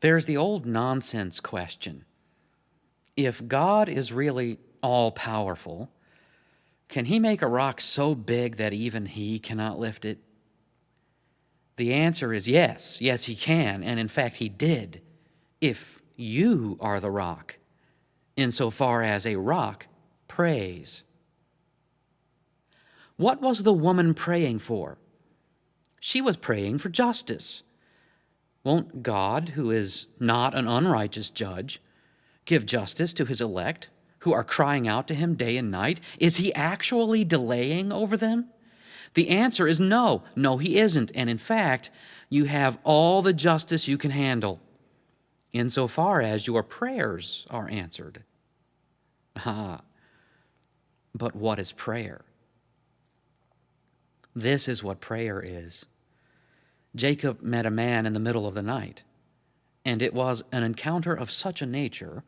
There's the old nonsense question. If God is really all-powerful, can he make a rock so big that even he cannot lift it? The answer is yes. Yes, he can, and in fact, he did. If you are the rock, insofar as a rock prays. What was the woman praying for? She was praying for justice. Won't God, who is not an unrighteous judge, give justice to his elect, who are crying out to him day and night? Is he actually delaying over them? The answer is no. No, he isn't. And in fact, you have all the justice you can handle, insofar as your prayers are answered. But what is prayer? This is what prayer is. Jacob met a man in the middle of the night, and it was an encounter of such a nature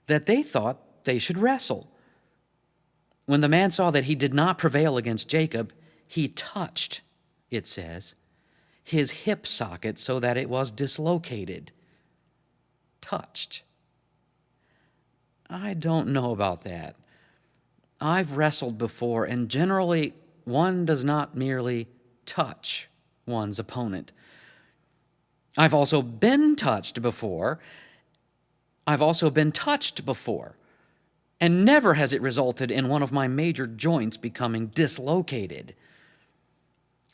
that they thought they should wrestle. When the man saw that he did not prevail against Jacob, he touched, it says, his hip socket so that it was dislocated. Touched. I don't know about that. I've wrestled before, and generally one does not merely touch one's opponent. I've also been touched before. And never has it resulted in one of my major joints becoming dislocated.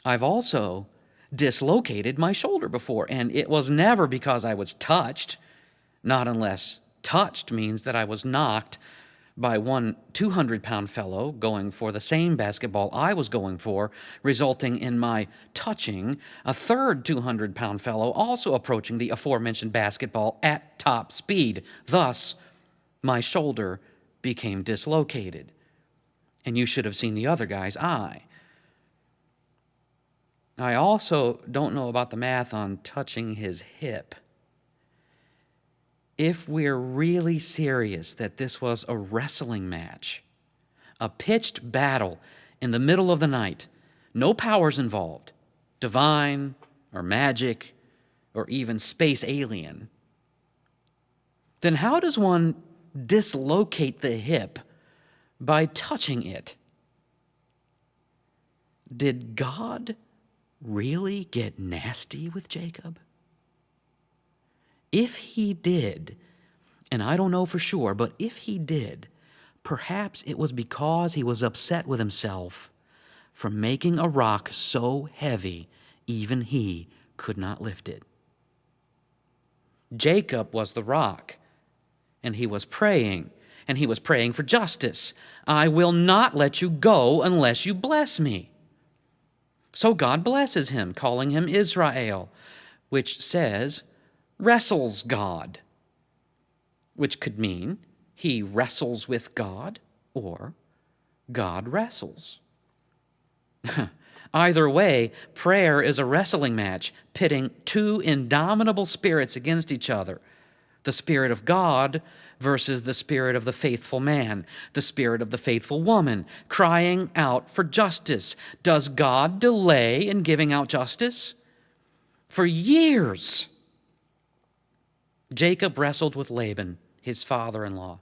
I've also dislocated my shoulder before, and it was never because I was touched, not unless touched means that I was knocked by one 200-pound fellow going for the same basketball I was going for, resulting in my touching a third 200-pound fellow also approaching the aforementioned basketball at top speed. Thus, my shoulder became dislocated. And you should have seen the other guy's eye. I also don't know about the math on touching his hip. If we're really serious that this was a wrestling match, a pitched battle in the middle of the night, no powers involved, divine or magic or even space alien, then how does one dislocate the hip by touching it? Did God really get nasty with Jacob? If he did, and I don't know for sure, but if he did, perhaps it was because he was upset with himself for making a rock so heavy even he could not lift it. Jacob was the rock, and he was praying for justice. I will not let you go unless you bless me. So God blesses him, calling him Israel, which says, wrestles God, which could mean he wrestles with God or God wrestles. Either way, prayer is a wrestling match pitting two indomitable spirits against each other. The spirit of God versus the spirit of the faithful man, the spirit of the faithful woman, crying out for justice. Does God delay in giving out justice? For years, Jacob wrestled with Laban, his father-in-law.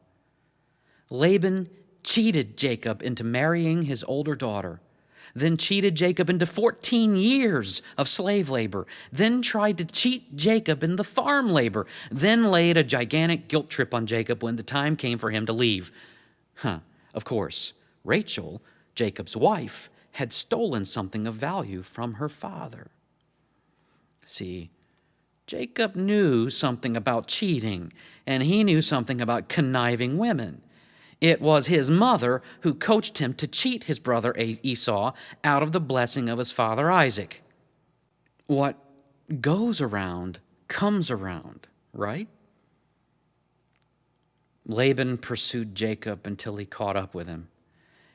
Laban cheated Jacob into marrying his older daughter, then cheated Jacob into 14 years of slave labor, then tried to cheat Jacob in the farm labor, then laid a gigantic guilt trip on Jacob when the time came for him to leave. Of course, Rachel, Jacob's wife, had stolen something of value from her father. See, Jacob knew something about cheating, and he knew something about conniving women. It was his mother who coached him to cheat his brother Esau out of the blessing of his father Isaac. What goes around comes around, right? Laban pursued Jacob until he caught up with him.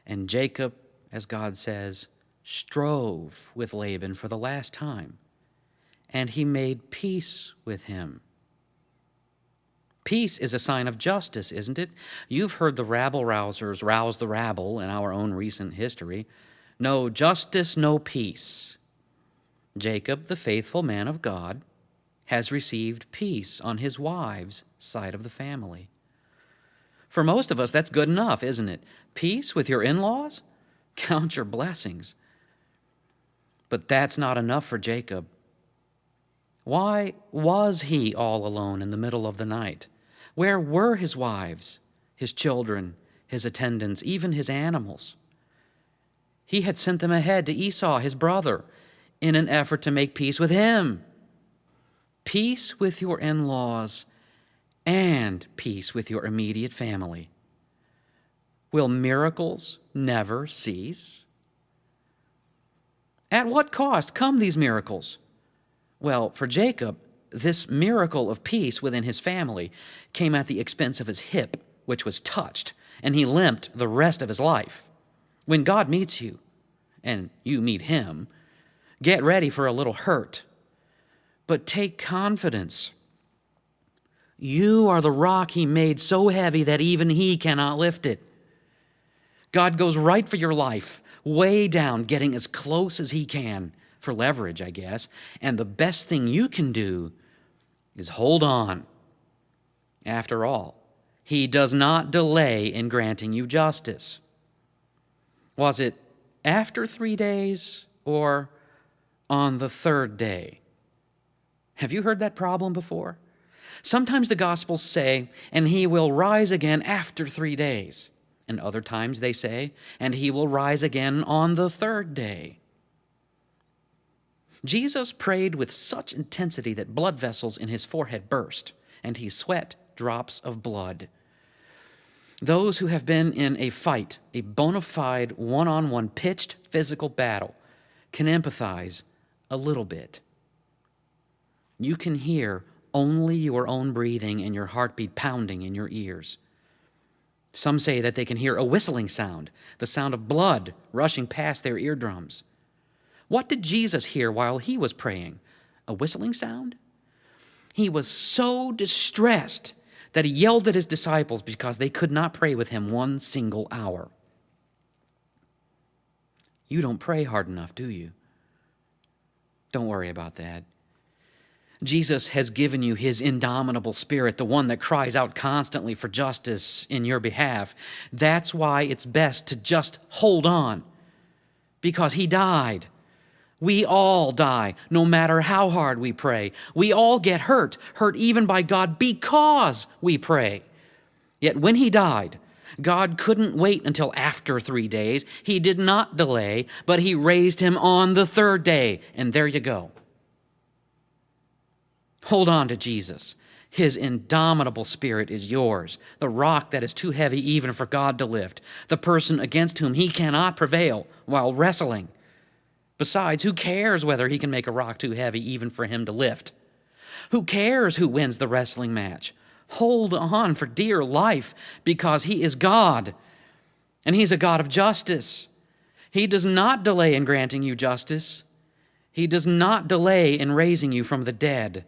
And Jacob, as God says, strove with Laban for the last time. And he made peace with him. Peace is a sign of justice, isn't it? You've heard the rabble-rousers rouse the rabble in our own recent history. No justice, no peace. Jacob, the faithful man of God, has received peace on his wife's side of the family. For most of us, that's good enough, isn't it? Peace with your in-laws? Count your blessings. But that's not enough for Jacob. Why was he all alone in the middle of the night? Where were his wives, his children, his attendants, even his animals? He had sent them ahead to Esau, his brother, in an effort to make peace with him. Peace with your in-laws and peace with your immediate family. Will miracles never cease? At what cost come these miracles? Well, for Jacob, this miracle of peace within his family came at the expense of his hip, which was touched, and he limped the rest of his life. When God meets you, and you meet him, get ready for a little hurt, but take confidence. You are the rock he made so heavy that even he cannot lift it. God goes right for your life, way down, getting as close as he can, for leverage, I guess, and the best thing you can do is hold on. After all, he does not delay in granting you justice. Was it after 3 days or on the third day? Have you heard that problem before? Sometimes the Gospels say, and he will rise again after 3 days. And other times they say, and he will rise again on the third day. Jesus prayed with such intensity that blood vessels in his forehead burst, and he sweat drops of blood. Those who have been in a fight, a bona fide one-on-one pitched physical battle, can empathize a little bit. You can hear only your own breathing and your heartbeat pounding in your ears. Some say that they can hear a whistling sound, the sound of blood rushing past their eardrums. What did Jesus hear while he was praying? A whistling sound? He was so distressed that he yelled at his disciples because they could not pray with him 1 single hour. You don't pray hard enough, do you? Don't worry about that. Jesus has given you his indomitable spirit, the one that cries out constantly for justice in your behalf. That's why it's best to just hold on, because he died. We all die, no matter how hard we pray. We all get hurt even by God because we pray. Yet when he died, God couldn't wait until after 3 days. He did not delay, but he raised him on the third day. And there you go. Hold on to Jesus. His indomitable spirit is yours, the rock that is too heavy even for God to lift, the person against whom he cannot prevail while wrestling. Besides, who cares whether he can make a rock too heavy even for him to lift? Who cares who wins the wrestling match? Hold on for dear life, because he is God, and he's a God of justice. He does not delay in granting you justice. He does not delay in raising you from the dead.